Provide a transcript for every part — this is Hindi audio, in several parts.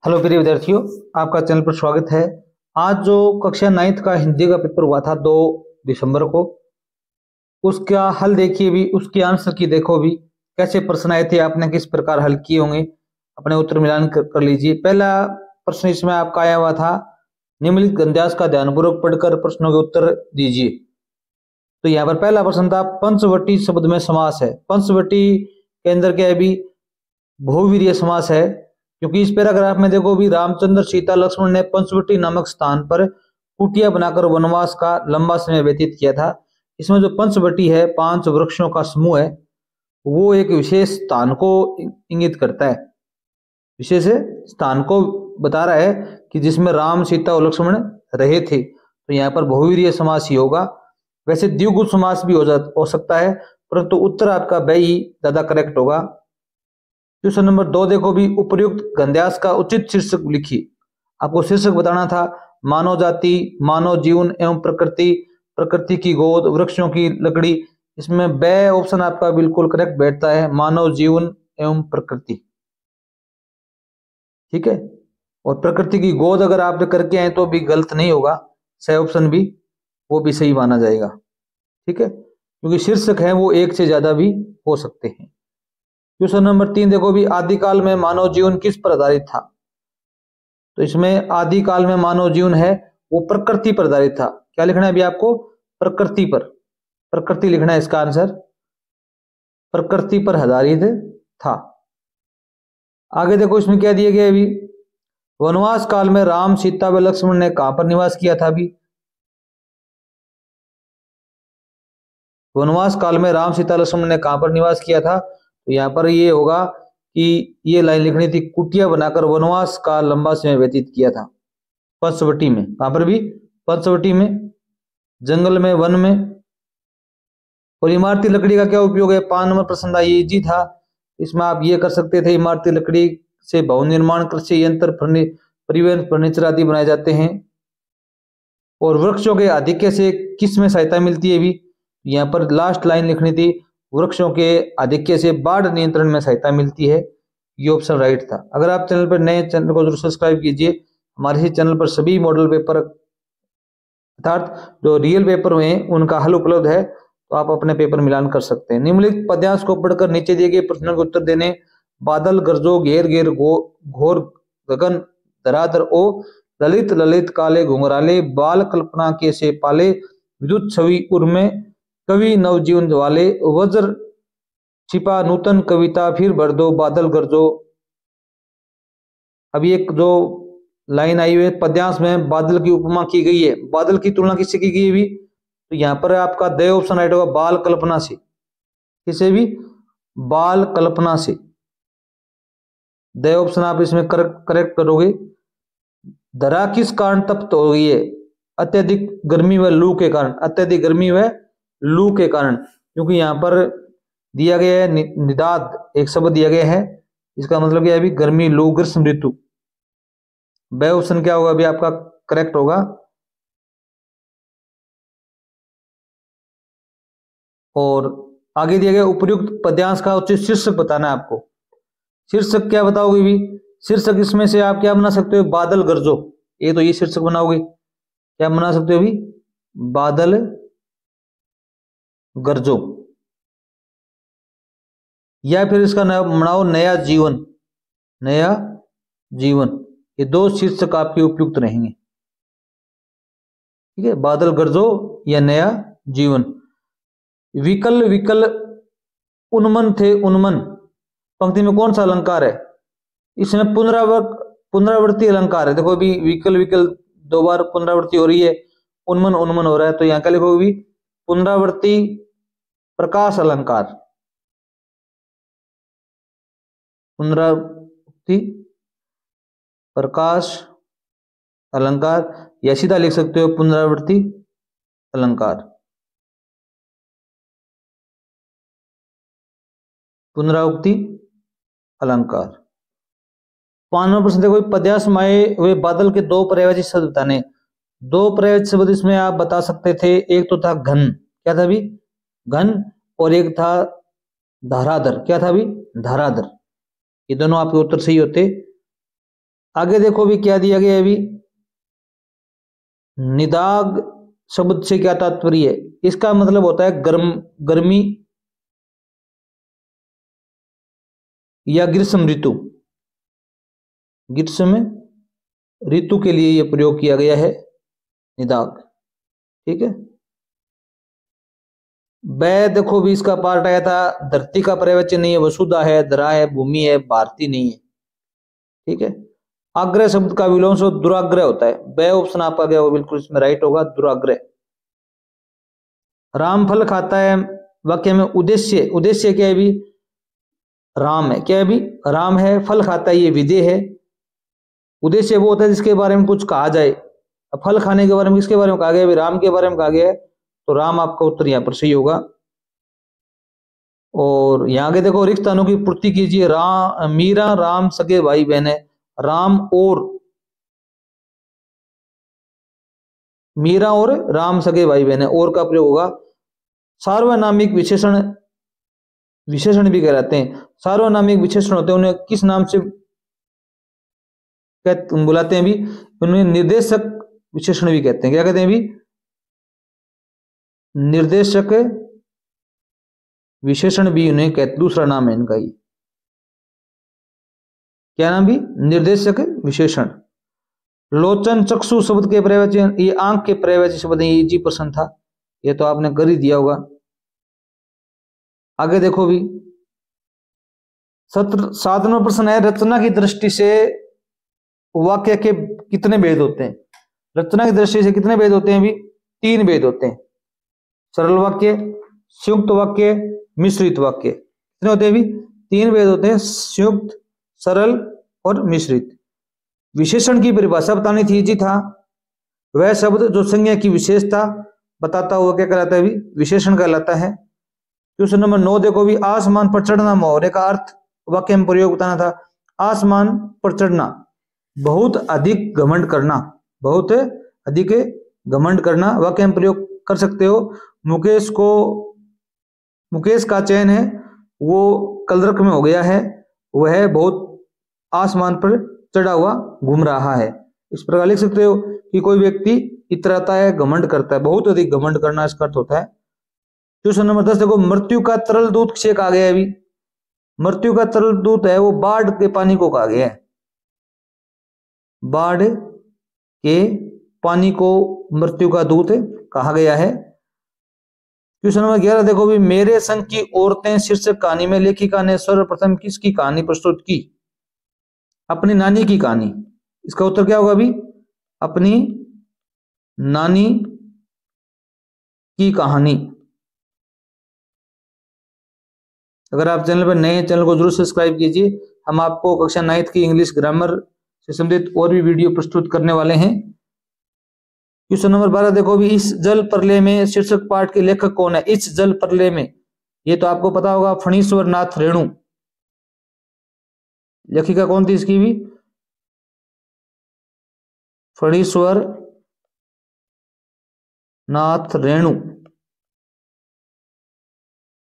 हेलो प्रिय विद्यार्थियों, आपका चैनल पर स्वागत है। आज जो कक्षा 9th का हिंदी का पेपर हुआ था 2 दिसंबर को, उसका हल देखिए भी, उसके आंसर की देखो भी, कैसे प्रश्न आए थे, आपने किस प्रकार हल किए होंगे, अपने उत्तर मिलान कर लीजिए। पहला प्रश्न इसमें आपका आया हुआ था, निम्नलिखित गद्यांश का ध्यानपूर्वक पढ़कर प्रश्नों के उत्तर दीजिए। तो यहाँ पर पहला प्रश्न था, पंचवटी शब्द में समास है। पंचवटी के अंदर क्या है भी, बहुवीर्य समास है, क्योंकि इस पैराग्राफ में देखो भी, रामचंद्र सीता लक्ष्मण ने पंचवटी नामक स्थान पर कुटिया बनाकर वनवास का लंबा समय व्यतीत किया था। इसमें जो पंचवटी है, 5 वृक्षों का समूह है, वो एक विशेष स्थान को इंगित करता है, विशेष स्थान को बता रहा है कि जिसमें राम सीता और लक्ष्मण रहे थे। तो यहाँ पर बहुवीर्य समास ही होगा। वैसे द्विगु समास भी हो सकता है, परंतु उत्तर आपका ब ही ज्यादा करेक्ट होगा। क्वेश्चन नंबर 2 देखो भी, उपर्युक्त गद्यांश का उचित शीर्षक लिखिए। आपको शीर्षक बताना था, मानव जाति, मानव जीवन एवं प्रकृति, प्रकृति की गोद, वृक्षों की लकड़ी। इसमें ब ऑप्शन आपका बिल्कुल करेक्ट बैठता है, मानव जीवन एवं प्रकृति। ठीक है, और प्रकृति की गोद अगर आप करके आए तो भी गलत नहीं होगा, स ऑप्शन भी वो भी सही माना जाएगा। ठीक है, क्योंकि शीर्षक है वो एक से ज्यादा भी हो सकते हैं। क्वेश्चन नंबर 3 देखो भी, आदिकाल में मानव जीवन किस पर आधारित था। तो इसमें आदिकाल में मानव जीवन है वो प्रकृति पर आधारित था। क्या लिखना है अभी आपको, प्रकृति पर, प्रकृति लिखना है इसका आंसर, प्रकृति पर आधारित था। आगे देखो इसमें क्या दिया गया अभी, वनवास काल में राम सीता व लक्ष्मण ने कहां पर निवास किया था। अभी वनवास काल में राम सीता लक्ष्मण ने कहां पर निवास किया था, तो यहाँ पर ये होगा कि ये लाइन लिखनी थी, कुटिया बनाकर वनवास का लंबा समय व्यतीत किया था। पंचवटी में, कहां पर भी, पंचवटी में, जंगल में, वन में। और इमारती लकड़ी का क्या उपयोग है, 5 नंबर प्रश्न ये इजी था। इसमें आप ये कर सकते थे, इमारती लकड़ी से भवन निर्माण, कृषि यंत्र, परिवहन, फर्नीचर आदि बनाए जाते हैं। और वृक्षों के आधिक्य से किस में सहायता मिलती है भी, यहाँ पर लास्ट लाइन लिखनी थी, वृक्षों के आधिक्य से बाढ़ नियंत्रण में सहायता मिलती है। ये ऑप्शन राइट था। अगर आप चैनल पर नए, चैनल को जरूर सब्सक्राइब कीजिए। हमारे इस चैनल पर सभी मॉडल पेपर अर्थात जो रियल पेपर हुए हैं उनका हल उपलब्ध है, तो आप अपने पेपर मिलान कर सकते हैं। निम्नलिखित पद्यांश को पढ़कर नीचे दिए गए प्रश्नों के उत्तर देने। बादल गरजो घेर घेर घोर गगन धराधर ओ, ललित ललित काले घुंघराले, बाल कल्पना के से पाले, विद्युत छवि उर्मे, कवि नवजीवन वाले, वज्र छिपा नूतन कविता, फिर भर दो बादल गरजो। अभी एक जो लाइन आई हुई है पद्यांश में, बादल की उपमा की गई है, बादल की तुलना किससे की गई है भी, तो यहाँ पर आपका द ऑप्शन राइट होगा, बाल कल्पना से। किसे भी, बाल कल्पना से, द ऑप्शन आप इसमें करेक्ट करोगे। धरा किस कारण तप्त हो गई है, अत्यधिक गर्मी व लू के कारण, अत्यधिक गर्मी व लू के कारण। क्योंकि यहाँ पर दिया गया है निदाद, एक शब्द दिया गया है, इसका मतलब क्या है अभी, गर्मी, लू, ग्रीष्म ऋतु। ब ऑप्शन क्या होगा अभी आपका करेक्ट होगा। और आगे दिया गया, उपर्युक्त पद्यांश का उचित शीर्षक बताना है आपको। शीर्षक क्या बताओगे भी, शीर्षक इसमें से आप क्या बना सकते हो, बादल गरजो, ये तो ये शीर्षक बनाओगे। क्या बना सकते हो अभी, बादल गरजो, या फिर इसका बनाओ नया जीवन, नया जीवन। ये 2 शीर्षक आपके उपयुक्त रहेंगे। ठीक है, बादल गरजो या नया जीवन। विकल विकल उन्मन थे उन्मन, पंक्ति में कौन सा अलंकार है, इसमें पुनरावृत्ति अलंकार है। देखो अभी विकल विकल 2 बार पुनरावृत्ति हो रही है, उन्मन उन्मन हो रहा है, तो यहां क्या लिखोगे, पुनरावृत्ति प्रकाश अलंकार, पुनरावृत्ति प्रकाश अलंकार, या सीधा लिख सकते हो पुनरावृत्ति अलंकार, पुनरावृत्ति अलंकार। 5वां प्रश्न देखो, पद्यांश में आए हुए बादल के 2 पर्यायवाची शब्द बताने। 2 पर्यायवाची शब्द इसमें आप बता सकते थे, एक तो था घन, क्या था अभी, घन, और एक था धाराधर, क्या था अभी, धाराधर। ये दोनों आपके उत्तर सही होते। आगे देखो भी क्या दिया गया है अभी, निदाग शब्द से क्या तात्पर्य है? इसका मतलब होता है गर्मी या ग्रीष्म ऋतु। ग्रीष्म ऋतु के लिए यह प्रयोग किया गया है निदाग। ठीक है। वह देखो भी इसका पार्ट आया था, धरती का पर्यायवाची नहीं है, वसुधा है, धरा है, भूमि है, भारती नहीं है। ठीक है। आग्रह शब्द का विलोम शब्द दुराग्रह होता है। वह ऑप्शन आपका गया वो बिल्कुल इसमें राइट होगा, दुराग्रह। राम फल खाता है, वाक्य में उद्देश्य, उद्देश्य क्या है भी? राम है। क्या है भी? राम है, फल खाता है, ये विधेय है। उद्देश्य वो होता है जिसके बारे में कुछ कहा जाए। अब फल खाने के बारे में किसके बारे में कहा गया? भी राम के बारे में कहा गया है, तो राम आपका उत्तर यहाँ पर सही होगा। और यहाँ आगे देखो, रिक्त स्थानों की पूर्ति कीजिए। राम, मीरा राम सगे भाई बहन है। राम और, मीरा और राम सगे भाई बहन है, और का प्रयोग होगा। सार्वनामिक विशेषण, विशेषण भी कहलाते हैं। सार्वनामिक विशेषण होते हैं, उन्हें किस नाम से बुलाते हैं भी? उन्हें निर्देशक विशेषण भी कहते हैं। क्या कहते हैं भी? निर्देशक विशेषण भी उन्हें कहते, दूसरा नाम है इनका। ये क्या नाम भी? निर्देशक विशेषण। लोचन चक्षु शब्द के पर्यायवाची, ये आंख के पर्यायवाची शब्द है। ये इजी प्रश्न था, ये तो आपने कर ही दिया होगा। आगे देखो भी, 7वां प्रश्न है, रचना की दृष्टि से वाक्य के कितने भेद होते हैं? रचना की दृष्टि से कितने भेद होते हैं भी? 3 भेद होते हैं। सरल वाक्य, संयुक्त वाक्य, मिश्रित वाक्य। कितने होते हैं भी? 3 भेद होते हैं, संयुक्त, सरल और मिश्रित। विशेषण की परिभाषा बतानी थी, जी था। वह शब्द जो संज्ञा की विशेषता बताता हुआ क्या कहलाता है भी? विशेषण कहलाता है। क्वेश्चन नंबर 9 देखो भी, आसमान पर चढ़ना मुहावरे का अर्थ वाक्य में प्रयोग बताना था। आसमान पर चढ़ना, बहुत अधिक घमंड करना, बहुत अधिक घमंड करना। वाक्य में प्रयोग कर सकते हो। मुकेश को, मुकेश का चयन है वो कलरक में हो गया है, वह बहुत आसमान पर चढ़ा हुआ घूम रहा है। इस प्रकार लिख सकते हो कि कोई व्यक्ति इतराता है, घमंड करता है, बहुत अधिक घमंड करना इसका अर्थ होता है। क्वेश्चन नंबर 10 देखो, मृत्यु का तरल दूत किसे कहा गया है अभी? मृत्यु का तरल दूत है वो बाढ़ के पानी को कहा गया है। बाढ़ के पानी को मृत्यु का दूत कहा गया है। क्वेश्चन नंबर 11 देखो भी, मेरे संग की औरतें शीर्षक कहानी में लेखिका ने सर्वप्रथम किसकी कहानी प्रस्तुत की? अपनी नानी की कहानी। इसका उत्तर क्या होगा अभी? अपनी नानी की कहानी। अगर आप चैनल पर नए हैं, चैनल को जरूर सब्सक्राइब कीजिए। हम आपको कक्षा 9th की इंग्लिश ग्रामर से संबंधित और भी वीडियो प्रस्तुत करने वाले हैं। क्वेश्चन नंबर 12 देखो भी, इस जल प्रलय में शीर्षक पाठ के लेखक कौन है? इस जल प्रलय में, ये तो आपको पता होगा, फणीश्वर नाथ रेणु। लेखिका कौन थी इसकी भी? फणीश्वर नाथ रेणु।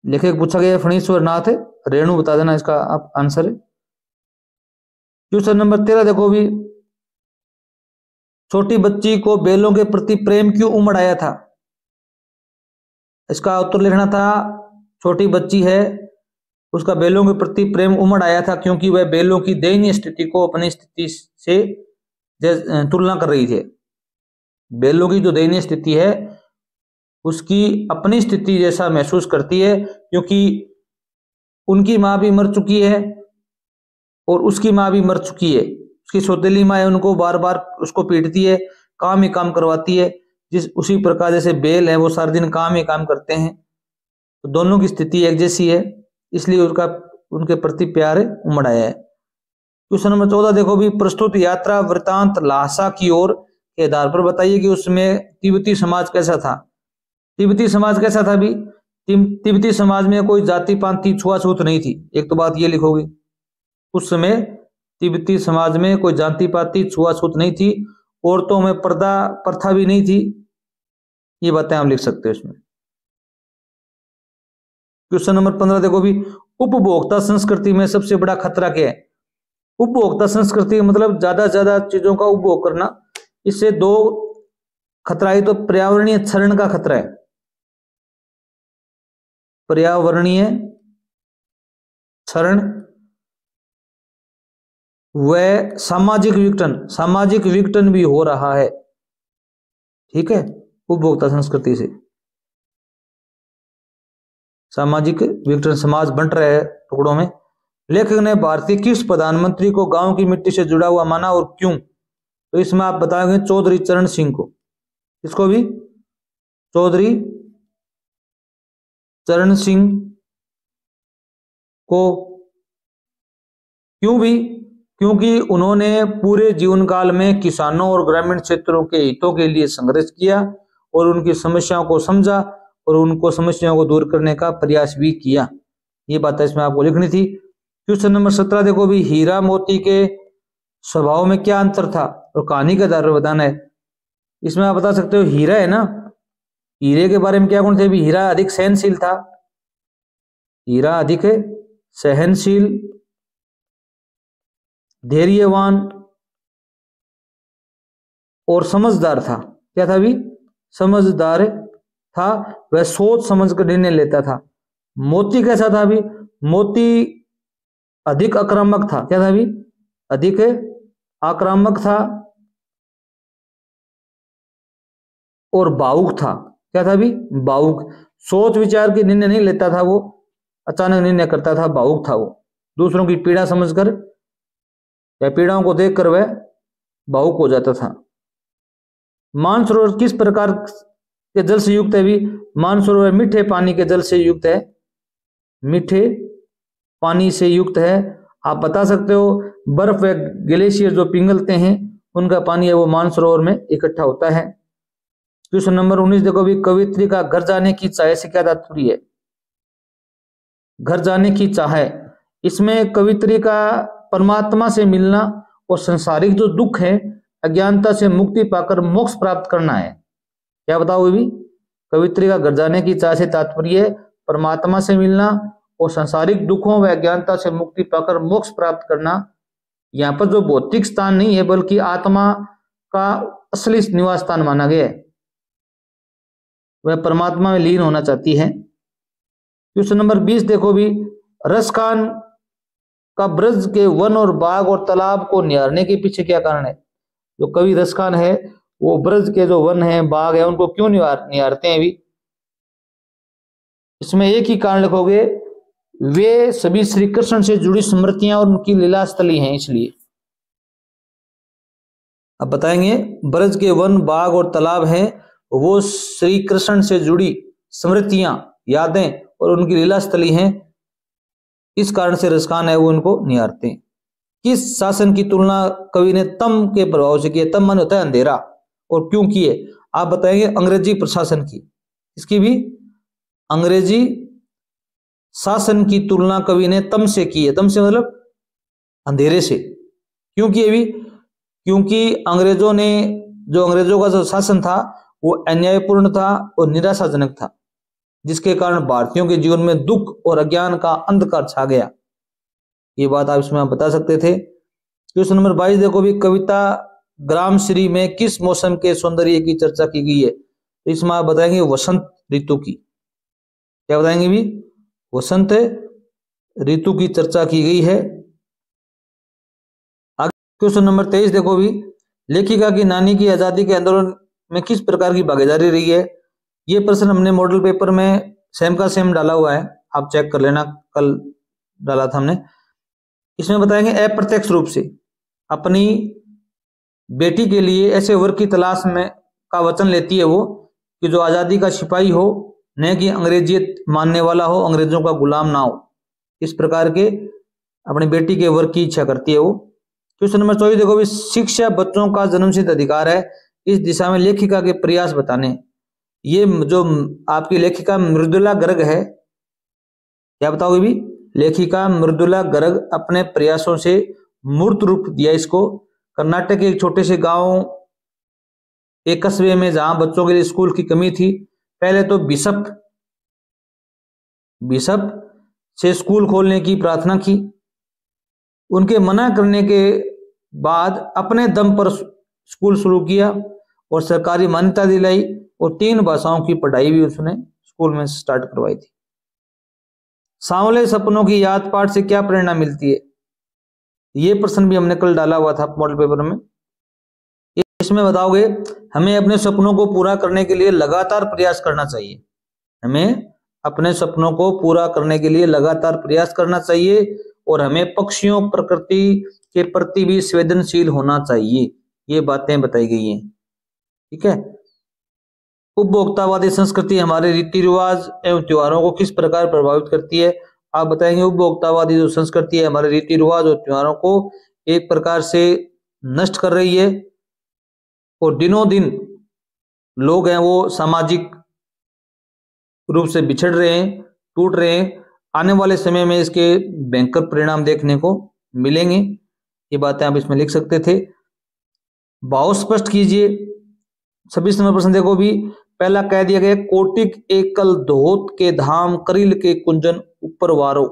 लेखक पूछा गया फणीश्वर नाथ रेणु, बता देना इसका आप आंसर है। क्वेश्चन नंबर 13 देखो भी, छोटी बच्ची को बैलों के प्रति प्रेम क्यों उमड़ आया था? इसका उत्तर लिखना था, छोटी बच्ची है उसका बैलों के प्रति प्रेम उमड़ आया था क्योंकि वह बैलों की दयनीय स्थिति को अपनी स्थिति से तुलना कर रही थी। बैलों की जो दयनीय स्थिति है उसकी अपनी स्थिति जैसा महसूस करती है, क्योंकि उनकी माँ भी मर चुकी है और उसकी माँ भी मर चुकी है। उसकी सौतेली माँ है, उनको बार बार उसको पीटती है, काम ही काम करवाती है। जिस उसी प्रकार जैसे बैल है वो सारा दिन काम ही काम करते हैं, तो दोनों की स्थिति एक जैसी है, इसलिए उसका उनके प्रति प्यार उमड़ आया है। क्वेश्चन नंबर 14 देखो भी, प्रस्तुत यात्रा वृतांत ल्हासा की ओर के आधार पर बताइए कि उसमें तिब्बती समाज कैसा था? तिब्बती समाज कैसा था भी? तिब्बती समाज में कोई जाति पाति छुआछूत नहीं थी, एक तो बात ये लिखोगे। उस समय तिब्बती समाज में कोई जाति पाति छुआछूत नहीं थी, औरतों में पर्दा प्रथा भी नहीं थी, ये बातें आप लिख सकते हो इसमें। क्वेश्चन नंबर 15 देखो भी, उपभोक्ता संस्कृति में सबसे बड़ा खतरा क्या है? उपभोक्ता संस्कृति मतलब ज्यादा से ज्यादा चीजों का उपभोग करना। इससे दो खतरा है, तो पर्यावरणीय क्षरण का खतरा है, पर्यावरणीय क्षरण व सामाजिक विघटन भी हो रहा है। ठीक है, उपभोक्ता संस्कृति से सामाजिक विघटन, समाज बंट रहे हैं टुकड़ों में। लेखक ने भारतीय किस प्रधानमंत्री को गांव की मिट्टी से जुड़ा हुआ माना और क्यों? तो इसमें आप बताएंगे चौधरी चरण सिंह को। इसको भी चौधरी चरण सिंह को क्यों भी? क्योंकि उन्होंने पूरे जीवन काल में किसानों और ग्रामीण क्षेत्रों के हितों के लिए संघर्ष किया और उनकी समस्याओं को समझा और उनको समस्याओं को दूर करने का प्रयास भी किया। ये बात इसमें आपको लिखनी थी। क्वेश्चन नंबर 17 देखो भी, हीरा मोती के स्वभाव में क्या अंतर था और कहानी के आधार पर बताना है। इसमें आप बता सकते हो हीरा है ना, हीरे के बारे में क्या गुण थे भी? हीरा अधिक सहनशील था, हीरा अधिक सहनशील, धैर्यवान और समझदार था। क्या था भी? समझदार था, वह सोच समझ कर निर्णय लेता था। मोती कैसा था भी? मोती अधिक आक्रामक था। क्या था भी? अधिक आक्रामक था और भावुक था। क्या था भी? भावुक, सोच विचार के निर्णय नहीं लेता था, वो अचानक निर्णय करता था, भावुक था वो। दूसरों की पीड़ा समझकर या पीड़ाओं को देखकर वह भावुक हो जाता था। मानसरोवर किस प्रकार के जल से युक्त है भी? मानसरोवर मीठे पानी के जल से युक्त है, मीठे पानी से युक्त है। आप बता सकते हो बर्फ व ग्लेशियर जो पिघलते हैं उनका पानी है वो मानसरोवर में इकट्ठा होता है। क्वेश्चन नंबर 19 देखो भी, कवित्री का घर जाने की चाह से क्या तात्पर्य है? घर जाने की चाह, इसमें कवित्री का परमात्मा से मिलना और संसारिक जो दुख है, अज्ञानता से मुक्ति पाकर मोक्ष प्राप्त करना है। क्या बताओ भी? कवित्री का घर जाने की चाह से तात्पर्य परमात्मा से मिलना और संसारिक दुखों व अज्ञानता से मुक्ति पाकर मोक्ष प्राप्त करना। यहाँ पर जो भौतिक स्थान नहीं है बल्कि आत्मा का असली निवास स्थान माना गया है, वह परमात्मा में लीन होना चाहती है। क्वेश्चन नंबर 20 देखो भी, रसखान का ब्रज के वन और बाग और तालाब को निहारने के पीछे क्या कारण है? जो कवि रसखान है वो ब्रज के जो वन है बाग है उनको क्यों निहारते हैं भी? इसमें एक ही कारण लिखोगे, वे सभी श्री कृष्ण से जुड़ी स्मृतियां और उनकी लीला स्थली हैं, इसलिए। अब बताएंगे ब्रज के वन बाग और तालाब हैं वो श्री कृष्ण से जुड़ी स्मृतियां, यादें और उनकी लीला स्थली हैं, इस कारण से रसखान है वो उनको निहारते हैं। किस शासन की तुलना कवि ने तम के प्रभाव से की है? तम माने होता है अंधेरा, और क्यों की है? आप बताएंगे अंग्रेजी प्रशासन की। इसकी भी अंग्रेजी शासन की तुलना कवि ने तम से की है। तम से मतलब अंधेरे से। क्यों की है भी? क्योंकि अंग्रेजों का जो शासन था वो अन्यायपूर्ण था और निराशाजनक था, जिसके कारण भारतीयों के जीवन में दुख और अज्ञान का अंधकार छा गया। ये बात आप इसमें बता सकते थे। क्वेश्चन नंबर 22 देखो भी, कविता ग्रामश्री में किस मौसम के सौंदर्य की चर्चा की गई है? तो इसमें आप बताएंगे वसंत ऋतु की। क्या बताएंगे भी? वसंत ऋतु की चर्चा की गई है। क्वेश्चन नंबर 23 देखो भी, लेखिका की नानी की आजादी के आंदोलन में किस प्रकार की भागीदारी रही है? ये प्रश्न हमने मॉडल पेपर में सेम का सेम डाला हुआ है, आप चेक कर लेना, कल डाला था हमने। इसमें बताएंगे अप्रत्यक्ष रूप से अपनी बेटी के लिए ऐसे वर की तलाश में का वचन लेती है वो कि जो आजादी का सिपाही हो, न कि अंग्रेजियत मानने वाला हो, अंग्रेजों का गुलाम ना हो। इस प्रकार के अपनी बेटी के वर की इच्छा करती है वो। क्वेश्चन नंबर 24 देखो भी, शिक्षा बच्चों का जन्मसिद्ध अधिकार है, इस दिशा में लेखिका के प्रयास बताने। ये जो आपकी लेखिका मृदुला गर्ग है, क्या बताओगे भी? लेखिका मृदुला गर्ग अपने प्रयासों से मूर्त रूप दिया इसको। कर्नाटक के एक छोटे से गांव, एक कस्बे में जहां बच्चों के लिए स्कूल की कमी थी, पहले तो बिशप से स्कूल खोलने की प्रार्थना की। उनके मना करने के बाद अपने दम पर स्कूल शुरू किया और सरकारी मान्यता दिलाई और 3 भाषाओं की पढ़ाई भी उसने स्कूल में स्टार्ट करवाई थी। सांवले सपनों की याद पाठ से क्या प्रेरणा मिलती है, ये प्रश्न भी हमने कल डाला हुआ था मॉडल पेपर में। इसमें बताओगे हमें अपने सपनों को पूरा करने के लिए लगातार प्रयास करना चाहिए। हमें अपने सपनों को पूरा करने के लिए लगातार प्रयास करना चाहिए और हमें पक्षियों प्रकृति के प्रति भी संवेदनशील होना चाहिए। ये बातें बताई गई हैं। ठीक है। उपभोक्तावादी संस्कृति हमारे रीति रिवाज एवं त्योहारों को किस प्रकार प्रभावित करती है। आप बताएंगे उपभोक्तावादी जो संस्कृति है हमारे रीति रिवाज और त्योहारों को एक प्रकार से नष्ट कर रही है और दिनों दिन लोग हैं वो सामाजिक रूप से बिछड़ रहे हैं, टूट रहे हैं। आने वाले समय में इसके भयंकर परिणाम देखने को मिलेंगे। ये बातें आप इसमें लिख सकते थे। भाव स्पष्ट कीजिए। 26 नंबर प्रश्न देखो भी, पहला कह दिया गया कोटिक एकल धोत के धाम करिल के कुंजन ऊपर वारो।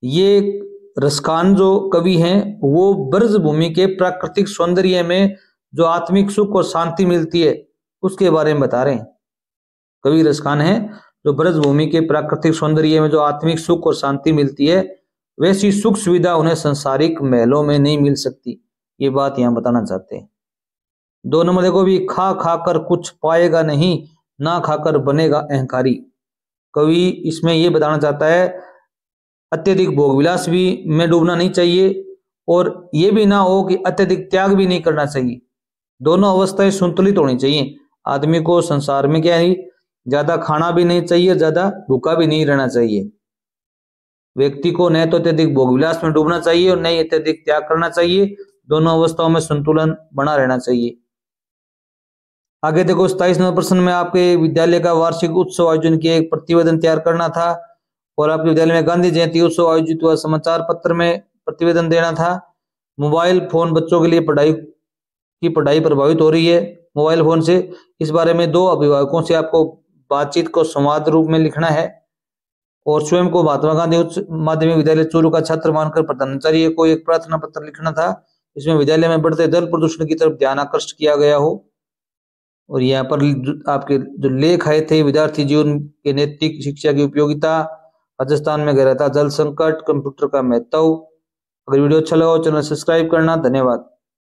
ये रसखान जो कवि हैं वो ब्रज भूमि के प्राकृतिक सौंदर्य में जो आत्मिक सुख और शांति मिलती है उसके बारे में बता रहे हैं। कवि रसखान है जो ब्रज भूमि के प्राकृतिक सौंदर्य में जो आत्मिक सुख और शांति मिलती है वैसी सुख सुविधा उन्हें संसारिक महलों में नहीं मिल सकती। ये बात यहां बताना चाहते हैं। 2 नंबर देखो भी, खा खाकर कुछ पाएगा नहीं, ना खाकर बनेगा अहंकारी। कवि इसमें ये बताना चाहता है अत्यधिक भोग विलास भी में डूबना नहीं चाहिए और ये भी ना हो कि अत्यधिक त्याग भी नहीं करना चाहिए। दोनों अवस्थाएं संतुलित होनी चाहिए। आदमी को संसार में क्या है, ज्यादा खाना भी नहीं चाहिए, ज्यादा भूखा भी नहीं रहना चाहिए। व्यक्ति को न तो अत्यधिक भोग विलास में डूबना चाहिए और न ही अत्यधिक त्याग करना चाहिए। दोनों अवस्थाओं में संतुलन बना रहना चाहिए। आगे देखो 27 नंबर प्रश्न में आपके विद्यालय का वार्षिक उत्सव आयोजन किए एक प्रतिवेदन तैयार करना था और आपके विद्यालय में गांधी जयंती उत्सव आयोजित हुआ, समाचार पत्र में प्रतिवेदन देना था। मोबाइल फोन बच्चों के लिए पढ़ाई प्रभावित हो रही है मोबाइल फोन से। इस बारे में 2 अभिभावकों से आपको बातचीत को संवाद रूप में लिखना है और स्वयं को महात्मा गांधी उच्च माध्यमिक विद्यालय चूरू का छात्र मानकर प्रधानाचार्य को एक प्रार्थना पत्र लिखना था। इसमें विद्यालय में बढ़ते जल प्रदूषण की तरफ ध्यान आकर्षित किया गया हो। और यहाँ पर आपके जो लेख आए थे, विद्यार्थी जीवन के नैतिक शिक्षा की उपयोगिता, राजस्थान में गहराता जल संकट, कंप्यूटर का महत्व। अगर वीडियो अच्छा लगा हो चैनल सब्सक्राइब करना। धन्यवाद।